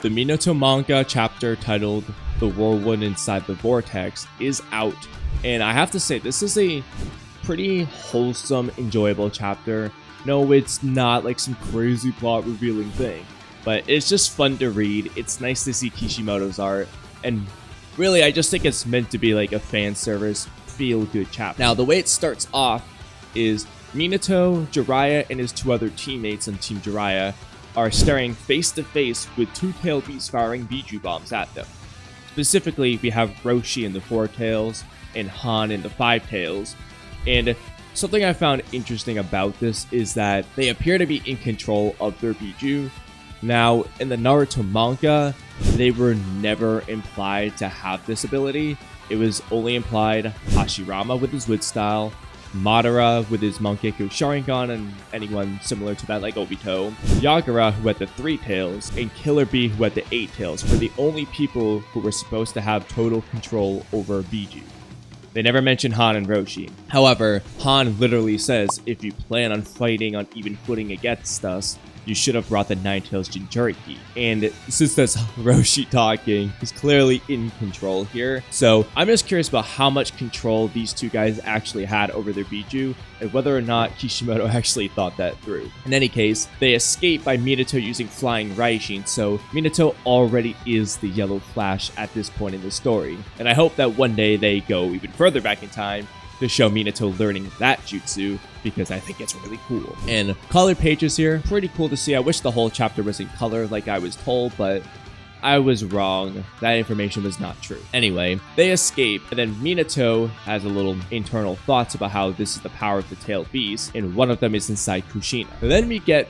The Minato Manga chapter titled The Whirlwind Inside the Vortex is out, and I have to say this is a pretty wholesome, enjoyable chapter. No, it's not like some crazy plot revealing thing, but it's just fun to read. It's nice to see Kishimoto's art, and really I just think it's meant to be like a fan service, feel good chapter. Now the way it starts off is Minato, Jiraiya, and his two other teammates on Team Jiraiya are staring face to face with two tail beasts firing Biju bombs at them. Specifically, we have Roshi in the 4 tails and Han in the 5 tails. And something I found interesting about this is that they appear to be in control of their Biju. Now, in the Naruto manga, they were never implied to have this ability. It was only implied Hashirama with his wood style, Madara with his Mangekyo Sharingan, and anyone similar to that like Obito, Yagura who had the 3 tails, and Killer Bee who had the 8 tails were the only people who were supposed to have total control over Biju. They never mentioned Han and Roshi. However, Han literally says, if you plan on fighting on even footing against us, you should have brought the 9 tails Jinchuriki. And since that's Roshi talking, he's clearly in control here. So I'm just curious about how much control these two guys actually had over their Biju, and whether or not Kishimoto actually thought that through. In any case, they escape by Minato using flying Raijin, so Minato already is the Yellow Flash at this point in the story. And I hope that one day they go even further back in time to show Minato learning that jutsu, because I think it's really cool. And color pages here, pretty cool to see. I wish the whole chapter was in color like I was told, but I was wrong. That information was not true. Anyway, they escape, and then Minato has a little internal thoughts about how this is the power of the tailed beast, and one of them is inside Kushina. And then we get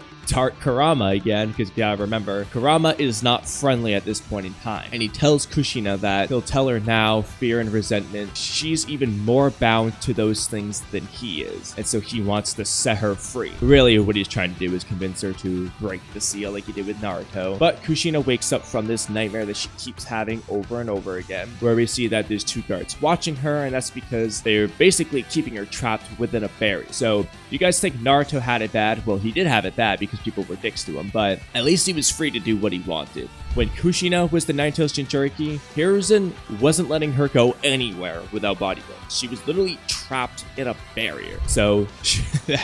Kurama again, because you gotta remember, Kurama is not friendly at this point in time. And he tells Kushina that he'll tell her now, fear and resentment, she's even more bound to those things than he is. And so he wants to set her free. Really, what he's trying to do is convince her to break the seal like he did with Naruto. But Kushina wakes up from this nightmare that she keeps having over and over again, where we see that there's 2 guards watching her, and that's because they're basically keeping her trapped within a barrier. So, you guys think Naruto had it bad? Well, he did have it bad because people were dicks to him, but at least he was free to do what he wanted. When Kushina was the 9 tails Jinchuriki, Hiruzen wasn't letting her go anywhere without body blows. She was literally trapped in a barrier. So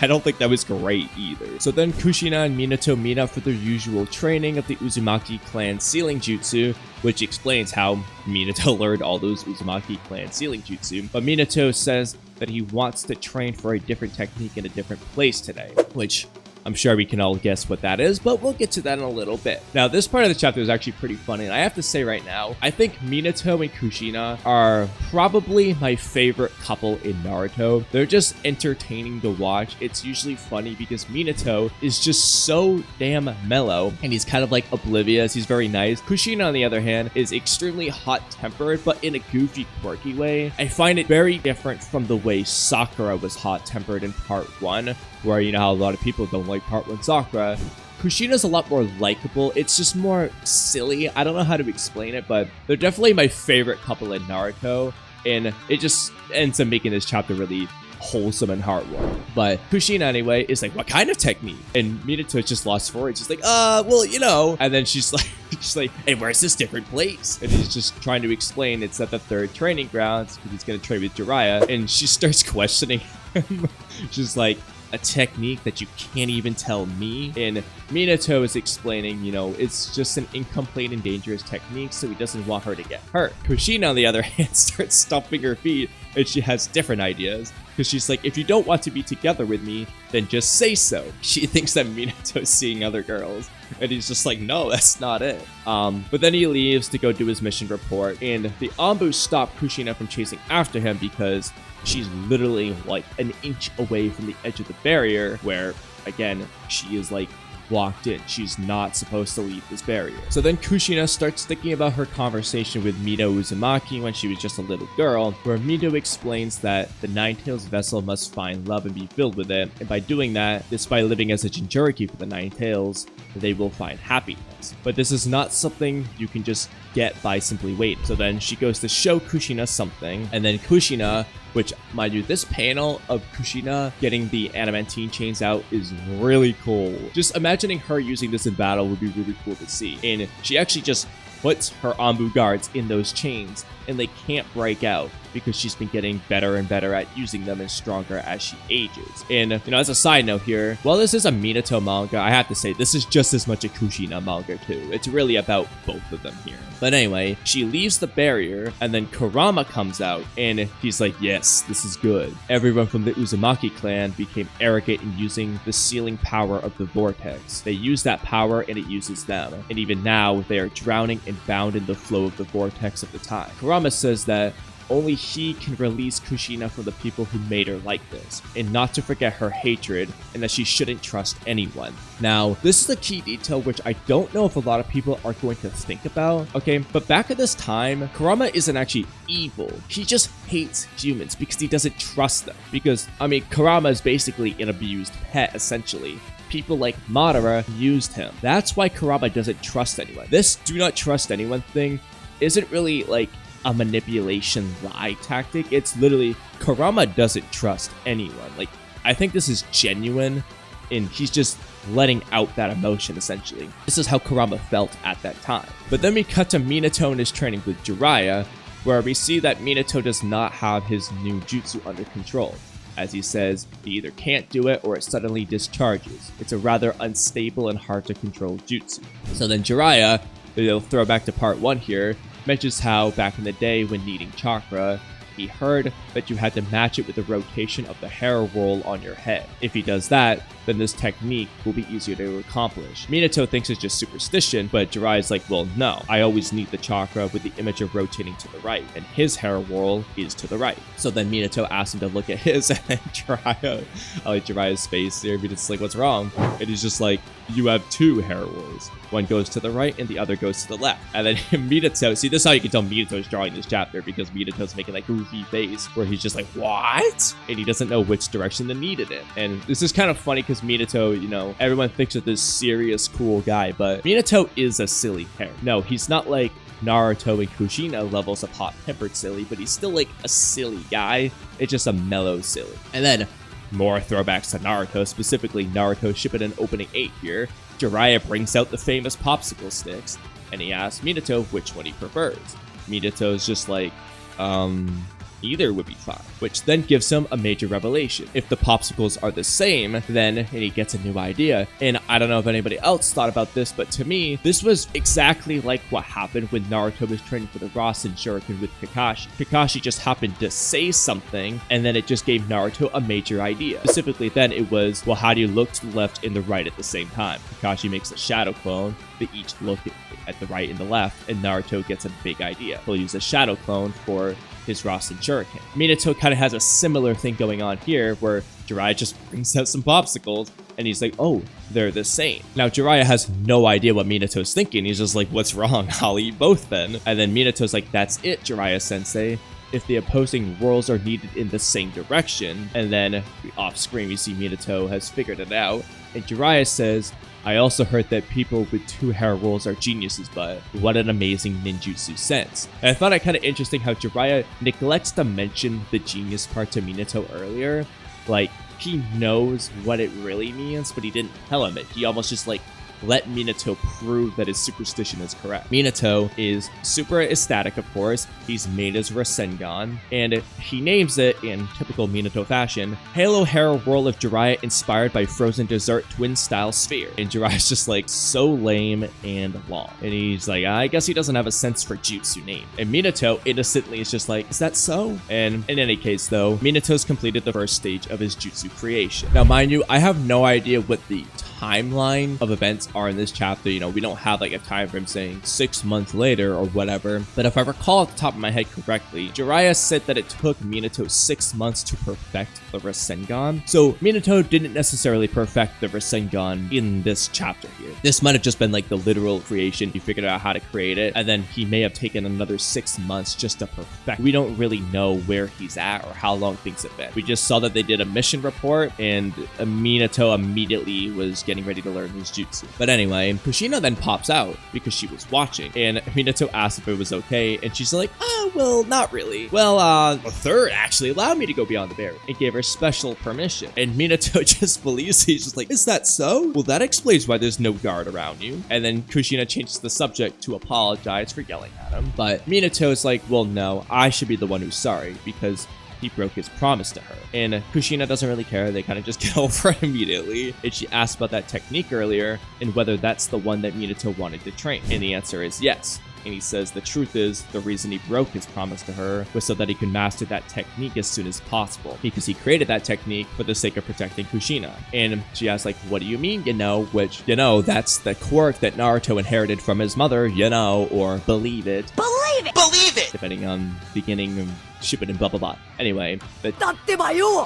I don't think that was great either. So then Kushina and Minato meet up for their usual training of the Uzumaki clan sealing jutsu, which explains how Minato learned all those Uzumaki clan sealing jutsu. But Minato says that he wants to train for a different technique in a different place today, which I'm sure we can all guess what that is, but we'll get to that in a little bit. Now, this part of the chapter is actually pretty funny, and I have to say right now, I think Minato and Kushina are probably my favorite couple in Naruto. They're just entertaining to watch. It's usually funny because Minato is just so damn mellow, and he's kind of like oblivious. He's very nice. Kushina, on the other hand, is extremely hot-tempered, but in a goofy, quirky way. I find it very different from the way Sakura was hot-tempered in part 1, where you know how a lot of people don't like part 1 Sakura. Kushina's a lot more likable. It's just more silly. I don't know how to explain it, but they're definitely my favorite couple in Naruto, and it just ends up making this chapter really wholesome and heartwarming. But Kushina anyway is like, what kind of technique? And Minato just lost for it. She's like, well, you know. And then she's like, hey, where's this different place? And he's just trying to explain it's at the 3rd training grounds because he's gonna train with Jiraiya. And she starts questioning him. She's like, a technique that you can't even tell me? And Minato is explaining, you know, it's just an incomplete and dangerous technique, so he doesn't want her to get hurt. Kushina, on the other hand, starts stomping her feet, and she has different ideas, because she's like, if you don't want to be together with me, then just say so. She thinks that Minato's seeing other girls, and he's just like, no, that's not it. But then he leaves to go do his mission report, and the Anbu stop Kushina from chasing after him because she's literally like an inch away from the edge of the barrier, where, again, she is like blocked in. She's not supposed to leave this barrier. So then Kushina starts thinking about her conversation with Mito Uzumaki when she was just a little girl, where Mito explains that the 9 tails vessel must find love and be filled with it, and by doing that, despite living as a Jinchuriki for the 9 tails, they will find happiness. But this is not something you can just get by simply waiting. So then she goes to show Kushina something, and then Kushina which, mind you, this panel of Kushina getting the adamantine chains out is really cool. Just imagining her using this in battle would be really cool to see. And she actually just puts her Anbu guards in those chains, and they can't break out because she's been getting better and better at using them and stronger as she ages. And, as a side note here, while this is a Minato manga, I have to say this is just as much a Kushina manga too. It's really about both of them here. But anyway, she leaves the barrier, and then Kurama comes out, and he's like, yes, this is good. Everyone from the Uzumaki clan became arrogant in using the sealing power of the vortex. They use that power, and it uses them. And even now, they are drowning and bound in the flow of the vortex of the time. Kurama says that only he can release Kushina from the people who made her like this, and not to forget her hatred, and that she shouldn't trust anyone. Now, this is a key detail which I don't know if a lot of people are going to think about, okay? But back at this time, Kurama isn't actually evil. He just hates humans because he doesn't trust them. Because, Kurama is basically an abused pet, essentially. People like Madara used him. That's why Kurama doesn't trust anyone. This do not trust anyone thing isn't really like a manipulation lie tactic. It's literally Kurama doesn't trust anyone. Like, I think this is genuine, and he's just letting out that emotion, essentially. This is how Kurama felt at that time. But then we cut to Minato in his training with Jiraiya, where we see that Minato does not have his new jutsu under control. As he says, he either can't do it or it suddenly discharges. It's a rather unstable and hard to control jutsu. So then Jiraiya, they'll throw back to part 1 here, mentions how back in the day when needing chakra, he heard that you had to match it with the rotation of the hair roll on your head. If he does that, then this technique will be easier to accomplish. Minato thinks it's just superstition, but Jiraiya's like, well, no, I always need the chakra with the image of rotating to the right, and his hair roll is to the right. So then Minato asks him to look at his, and then Jiraiya, I like Jiraiya's face there, but it's like, what's wrong? And he's just like, you have 2 hair rolls. One goes to the right and the other goes to the left. And then Minato, see, this is how you can tell Minato's drawing this chapter, because Minato's making that goofy face where he's just like, what? And he doesn't know which direction to need it in. And this is kind of funny because Minato, everyone thinks of this serious, cool guy, but Minato is a silly character. No, he's not like Naruto and Kushina levels of hot-tempered silly, but he's still like a silly guy. It's just a mellow silly. And then more throwbacks to Naruto, specifically Naruto Shippuden opening 8 here. Jiraiya brings out the famous popsicle sticks, and he asks Minato which one he prefers. Minato's just like, either would be fine, which then gives him a major revelation. If the popsicles are the same, then, and he gets a new idea. And I don't know if anybody else thought about this, but to me, this was exactly like what happened when Naruto was training for the Rasen Shuriken with Kakashi. Kakashi just happened to say something, and then it just gave Naruto a major idea. Specifically then, it was, well, how do you look to the left and the right at the same time? Kakashi makes a shadow clone. They each look at the right and the left, and Naruto gets a big idea. He'll use a shadow clone for his Rasen Shuriken. Minato kind of has a similar thing going on here, where Jiraiya just brings out some popsicles, and he's like, oh, they're the same. Now, Jiraiya has no idea what Minato's thinking. He's just like, what's wrong? I'll eat both then. And then Minato's like, that's it, Jiraiya-sensei. If the opposing whirls are needed in the same direction. And then off screen, we see Minato has figured it out. And Jiraiya says, I also heard that people with 2 hair rolls are geniuses, but what an amazing ninjutsu sense. And I thought it kind of interesting how Jiraiya neglects to mention the genius part to Minato earlier. Like, he knows what it really means, but he didn't tell him it. He almost just like let Minato prove that his superstition is correct. Minato is super ecstatic, of course. He's made his Rasengan, and he names it, in typical Minato fashion, Halo Hair Whirl of Jiraiya inspired by frozen dessert twin-style sphere. And Jiraiya's just like, so lame and long. And he's like, I guess he doesn't have a sense for jutsu name. And Minato innocently is just like, is that so? And in any case, though, Minato's completed the first stage of his jutsu creation. Now, mind you, I have no idea what the timeline of events are in this chapter. We don't have like a time frame saying 6 months later or whatever, but if I recall at the top of my head correctly, Jiraiya said that it took Minato 6 months to perfect the Rasengan. So Minato didn't necessarily perfect the Rasengan in this chapter here. This might have just been like the literal creation. He figured out how to create it, and then he may have taken another 6 months just to perfect. We don't really know where he's at or how long things have been. We just saw that they did a mission report, and Minato immediately was getting ready to learn his jutsu. But anyway, Kushina then pops out because she was watching, and Minato asks if it was okay, and she's like, oh, well, not really. Well, a third actually allowed me to go beyond the barrier and gave her special permission. And Minato just believes, he's just like, is that so? Well, that explains why there's no guard around you. And then Kushina changes the subject to apologize for yelling at him. But Minato's like, well, no, I should be the one who's sorry because he broke his promise to her. And Kushina doesn't really care. They kind of just get over it immediately. And she asked about that technique earlier and whether that's the one that Minato wanted to train. And the answer is yes. And he says the truth is the reason he broke his promise to her was so that he could master that technique as soon as possible, because he created that technique for the sake of protecting Kushina. And she asks, like, what do you mean, which, that's the quirk that Naruto inherited from his mother, or believe it. Believe it! Depending on beginning of shipping and blah blah blah. Anyway, but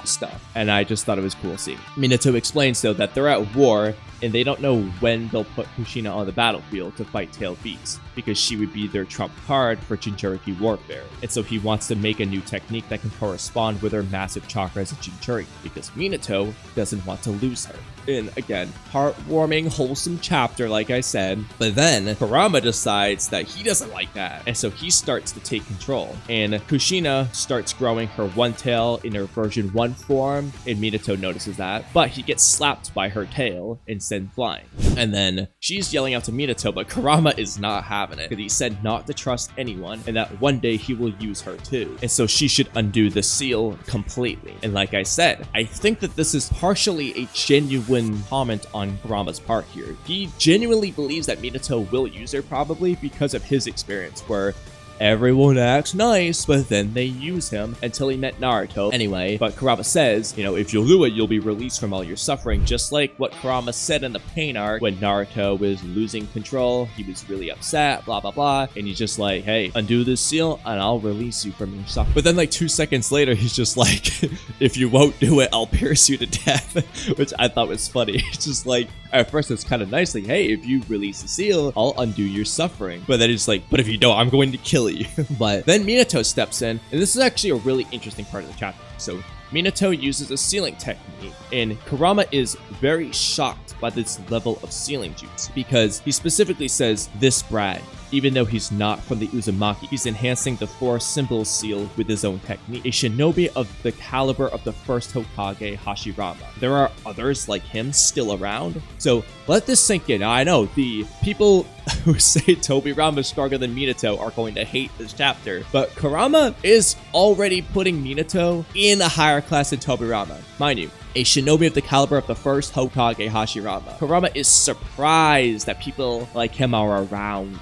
stuff. And I just thought it was cool seeing. Minato explains though that they're at war and they don't know when they'll put Kushina on the battlefield to fight tailed beasts, because she would be their trump card for Jinchuriki warfare. And so he wants to make a new technique that can correspond with her massive chakras of Jinchuriki, because Minato doesn't want to lose her. And again, heartwarming, wholesome chapter, like I said. But then Kurama decides that he doesn't like that, and so he starts to take control. And Kushina starts growing her one tail in her version 1 form, and Minato notices that, but he gets slapped by her tail and sent flying. And then she's yelling out to Minato, but Kurama is not having it, because he said not to trust anyone and that one day he will use her too. And so she should undo the seal completely. And like I said, I think that this is partially a genuine comment on Kurama's part here. He genuinely believes that Minato will use her, probably because of his experience where everyone acts nice, but then they use him until he met Naruto. Anyway, but Kurama says, if you'll do it, you'll be released from all your suffering, just like what Kurama said in the pain arc when Naruto was losing control. He was really upset, blah, blah, blah. And he's just like, hey, undo this seal and I'll release you from your suffering. But then like 2 seconds later, he's just like, if you won't do it, I'll pierce you to death, which I thought was funny. It's just like, at first it's kind of nicely, hey, if you release the seal, I'll undo your suffering. But then it's like, but if you don't, I'm going to kill you. But then Minato steps in, and this is actually a really interesting part of the chapter. So Minato uses a sealing technique, and Kurama is very shocked by this level of sealing jutsu, because he specifically says this brag, even though he's not from the Uzumaki. He's enhancing the 4 symbol seal with his own technique, a shinobi of the caliber of the first Hokage, Hashirama. There are others like him still around, so let this sink in. Now, I know the people who say Tobirama is stronger than Minato are going to hate this chapter, but Kurama is already putting Minato in a higher class than Tobirama. Mind you, a shinobi of the caliber of the first Hokage, Hashirama. Kurama is surprised that people like him are around.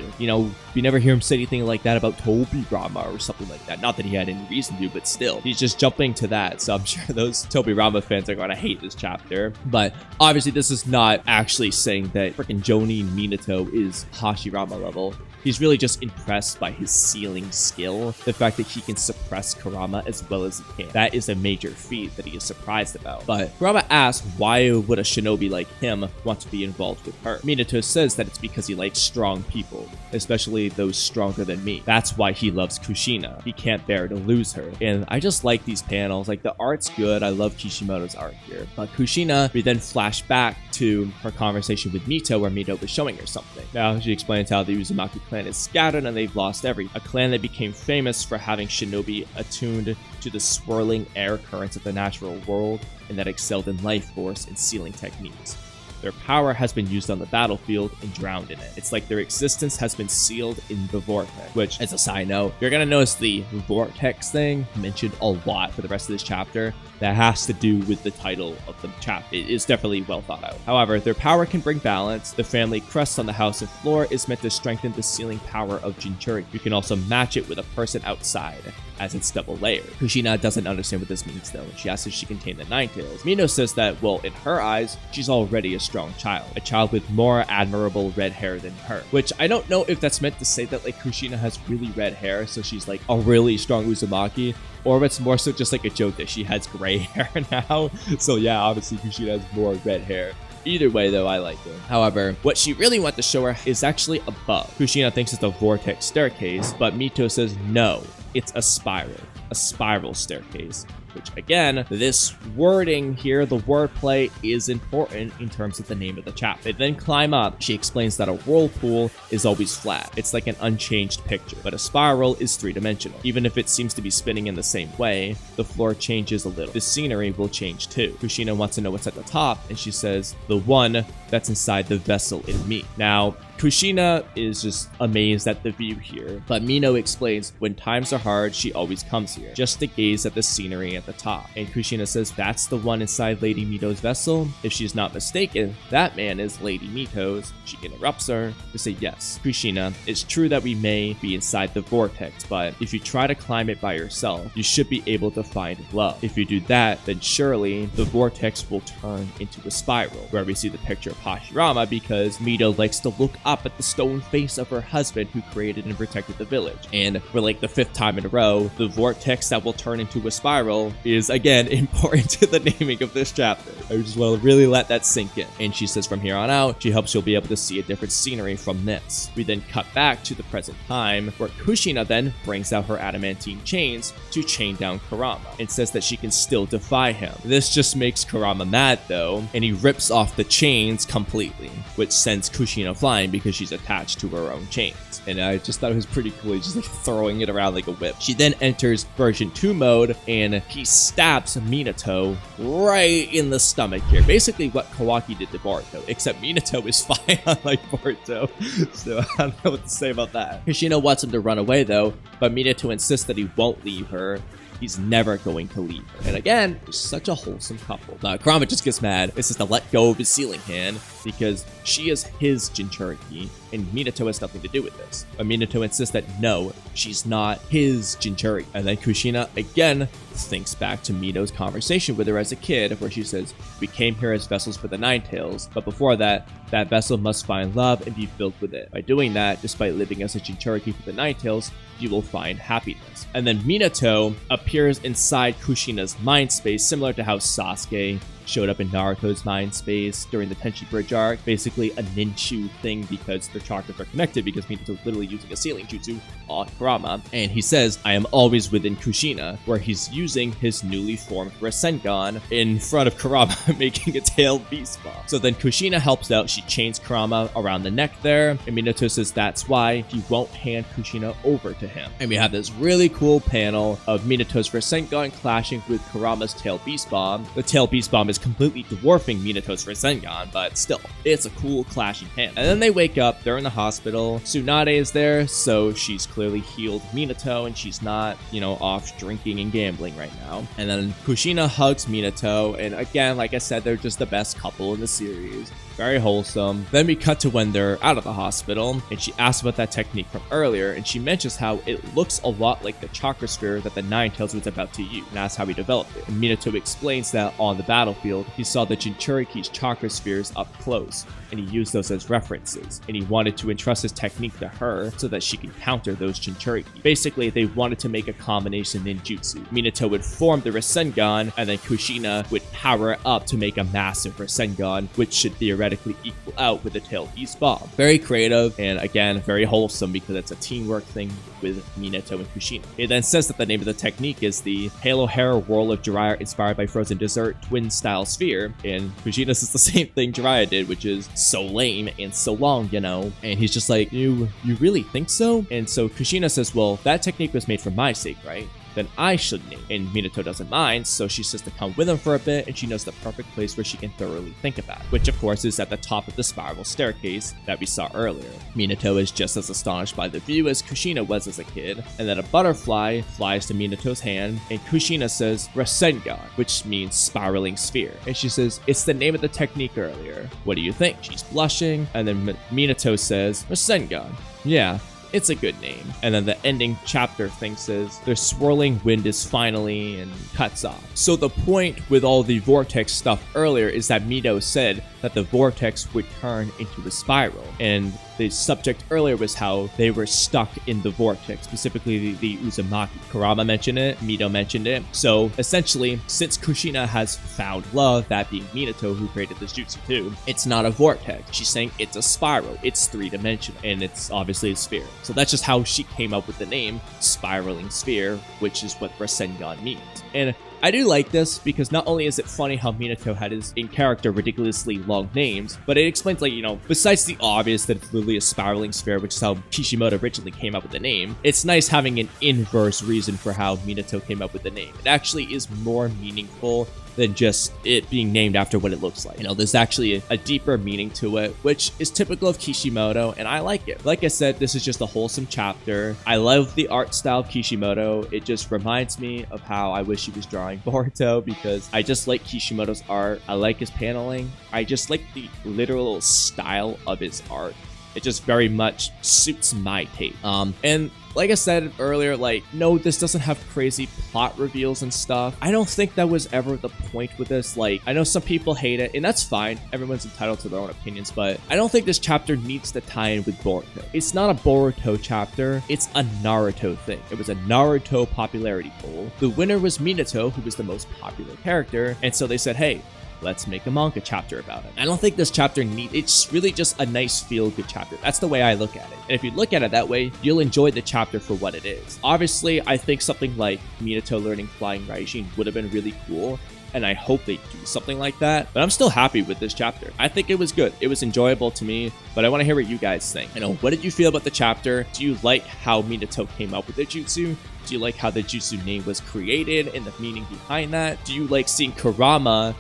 We never hear him say anything like that about Tobirama or something like that. Not that he had any reason to, but still. He's just jumping to that, so I'm sure those Tobirama fans are going to hate this chapter. But obviously this is not actually saying that freaking Jonin Minato is Hashirama level. He's really just impressed by his sealing skill, the fact that he can suppress Kurama as well as he can. That is a major feat that he is surprised about. But Kurama asks why would a shinobi like him want to be involved with her. Minato says that it's because he likes strong people, especially those stronger than me. That's why he loves Kushina. He can't bear to lose her. And I just like these panels. Like, the art's good. I love Kishimoto's art here. But Kushina, we then flash back to her conversation with Mito, where Mito was showing her something. Now she explains how the Uzumaki clan is scattered and they've lost a clan that became famous for having shinobi attuned to the swirling air currents of the natural world and that excelled in life force and sealing techniques. Their power has been used on the battlefield and drowned in it. It's like their existence has been sealed in the vortex, which, as a side note, you're going to notice the vortex thing mentioned a lot for the rest of this chapter. That has to do with the title of the chapter. It is definitely well thought out. However, their power can bring balance. The family crest on the house of floor is meant to strengthen the sealing power of Jinchuriki. You can also match it with a person outside, as it's double layered. Kushina doesn't understand what this means though, and she asks if she can tame the Nine Tails. Mito says that, well, in her eyes, she's already a strong child. A child with more admirable red hair than her. Which I don't know if that's meant to say that like Kushina has really red hair, so she's like a really strong Uzumaki, or if it's more so just like a joke that she has gray hair now. So yeah, obviously Kushina has more red hair. Either way though, I like it. However, what she really wants to show her is actually above. Kushina thinks it's a vortex staircase, but Mito says no, it's a spiral staircase. which again, this wording here, the wordplay is important in terms of the name of the chapter. They then climb up. She explains that a whirlpool is always flat. It's like an unchanged picture, but a spiral is three-dimensional. Even if it seems to be spinning in the same way, the floor changes a little. The scenery will change too. Kushina wants to know what's at the top, and she says, the one that's inside the vessel in me. Now, Kushina is just amazed at the view here, but Mito explains when times are hard, she always comes here, just to gaze at the scenery at the top. And Kushina says that's the one inside Lady Mito's vessel. If she's not mistaken, that man is Lady Mito's. She interrupts her to say, yes, Kushina, it's true that we may be inside the vortex, but if you try to climb it by yourself, you should be able to find love. If you do that, then surely the vortex will turn into a spiral, where we see the picture of Hashirama because Mito likes to look up at the stone face of her husband who created and protected the village. And for like the 5th time in a row, the vortex that will turn into a spiral is again important to the naming of this chapter. I just want to really let that sink in. And she says from here on out, she hopes she'll be able to see a different scenery from this. We then cut back to the present time, where Kushina then brings out her adamantine chains to chain down Kurama and says that she can still defy him. This just makes Kurama mad though, and he rips off the chains completely, which sends Kushina flying because she's attached to her own chains. And I just thought it was pretty cool. He's just like throwing it around like a whip. She then enters version 2 mode and he stabs Minato right in the stomach here. Basically what Kawaki did to Boruto, except Minato is fine unlike Boruto. So I don't know what to say about that. Kushina wants him to run away though, but Minato insists that he won't leave her. He's never going to leave her. And again, they're such a wholesome couple. Kurama just gets mad. It's just to let go of his sealing hand because she is his Jinchuriki and Minato has nothing to do with this. But Minato insists that no, she's not his Jinchuriki. And then Kushina again thinks back to Mito's conversation with her as a kid, where she says, we came here as vessels for the Nine Tails, but before that, that vessel must find love and be filled with it. By doing that, despite living as a Jinchuriki for the Nine Tails, you will find happiness. And then Minato appears inside Kushina's mind space, similar to how Sasuke showed up in Naruto's mind space during the Tenchi Bridge arc. Basically a ninchu thing because their chakras are connected because Minato's literally using a sealing jutsu on Kurama. And he says, I am always within Kushina, where he's using his newly formed Rasengan in front of Kurama, making a tailed beast bomb. So then Kushina helps out. She chains Kurama around the neck there. And Minato says that's why he won't hand Kushina over to him. And we have this really cool panel of Minato's Rasengan clashing with Kurama's tailed beast bomb. The tailed beast bomb is completely dwarfing Minato's Rasengan, but still, it's a cool clashing hand. And then they wake up, they're in the hospital. Tsunade is there, so she's clearly healed Minato and she's not, off drinking and gambling right now. And then Kushina hugs Minato, and again, like I said, they're just the best couple in the series. Very wholesome. Then we cut to when they're out of the hospital, and she asks about that technique from earlier, and she mentions how it looks a lot like the chakra sphere that the Nine Tails was about to use, and that's how he developed it. And Minato explains that on the battlefield, he saw the Jinchuriki's chakra spheres up close, and he used those as references, and he wanted to entrust his technique to her so that she can counter those Jinchuriki. Basically, they wanted to make a combination ninjutsu. Minato would form the Rasengan, and then Kushina would power it up to make a massive Rasengan, which should theoretically equal out with the tailed beast bomb. Very creative, and again, very wholesome because it's a teamwork thing with Minato and Kushina. It then says that the name of the technique is the Halo Hair Whirl of Jiraiya inspired by Frozen Dessert Twin Style Sphere, and Kushina says the same thing Jiraiya did, which is so lame and so long, and he's just like, you really think so? And so Kushina says, well, that technique was made for my sake, right? Then I should name. And Minato doesn't mind, so she says to come with him for a bit, and she knows the perfect place where she can thoroughly think about it, which of course is at the top of the spiral staircase that we saw earlier. Minato is just as astonished by the view as Kushina was as a kid, and then a butterfly flies to Minato's hand, and Kushina says Rasengan, which means spiraling sphere. And she says, it's the name of the technique earlier. What do you think? She's blushing, and then Minato says, Rasengan. Yeah. It's a good name. And then the ending chapter thing says, the swirling wind is finally, and cuts off. So the point with all the vortex stuff earlier is that Mito said that the vortex would turn into a spiral. And the subject earlier was how they were stuck in the vortex, specifically the Uzumaki. Kurama mentioned it, Mito mentioned it. So essentially, since Kushina has found love, that being Minato who created this jutsu too, it's not a vortex. She's saying it's a spiral. It's three-dimensional, and it's obviously a sphere. So that's just how she came up with the name Spiraling Sphere, which is what Rasengan means. And I do like this because not only is it funny how Minato had his in-character ridiculously long names, but it explains, like, you know, besides the obvious that it's literally a spiraling sphere, which is how Kishimoto originally came up with the name, it's nice having an inverse reason for how Minato came up with the name. It actually is more meaningful than just it being named after what it looks like. You know, there's actually a deeper meaning to it, which is typical of Kishimoto, and I like it. Like I said, this is just a wholesome chapter. I love the art style of Kishimoto. It just reminds me of how I wish he was drawing Boruto, because I just like Kishimoto's art. I like his paneling. I just like the literal style of his art. It just very much suits my taste. And like I said earlier, like, no, this doesn't have crazy plot reveals and stuff. I don't think that was ever the point with this. Like, I know some people hate it, and that's fine. Everyone's entitled to their own opinions, but I don't think this chapter needs to tie in with Boruto. It's not a Boruto chapter. It's a Naruto thing. It was a Naruto popularity poll. The winner was Minato, who was the most popular character, and so they said, hey, let's make a manga chapter about it. I don't think this chapter it's really just a nice feel-good chapter. That's the way I look at it. And if you look at it that way, you'll enjoy the chapter for what it is. Obviously, I think something like Minato learning Flying Raijin would have been really cool, and I hope they do something like that. But I'm still happy with this chapter. I think it was good. It was enjoyable to me, but I want to hear what you guys think. You know, what did you feel about the chapter? Do you like how Minato came up with the jutsu? Do you like how the jutsu name was created and the meaning behind that? Do you like seeing Kurama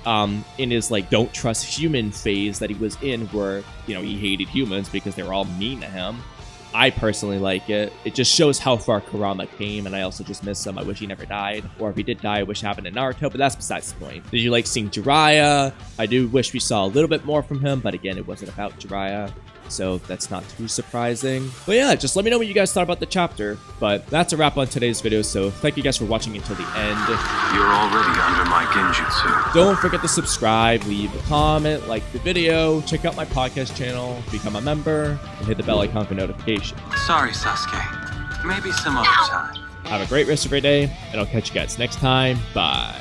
in his, like, don't trust human phase that he was in, where, you know, he hated humans because they were all mean to him? I personally like it. It just shows how far Kurama came, and I also just miss him. I wish he never died, or if he did die, I wish it happened in Naruto, but that's besides the point. Did you like seeing Jiraiya? I do wish we saw a little bit more from him, but again, it wasn't about Jiraiya, so that's not too surprising. But yeah, just let me know what you guys thought about the chapter. But that's a wrap on today's video, so thank you guys for watching until the end. You're already under my genjutsu. Don't forget to subscribe, leave a comment, like the video, check out my podcast channel, become a member, and hit the bell icon for notifications. Sorry, Sasuke. Maybe some other time. Have a great rest of your day, and I'll catch you guys next time. Bye.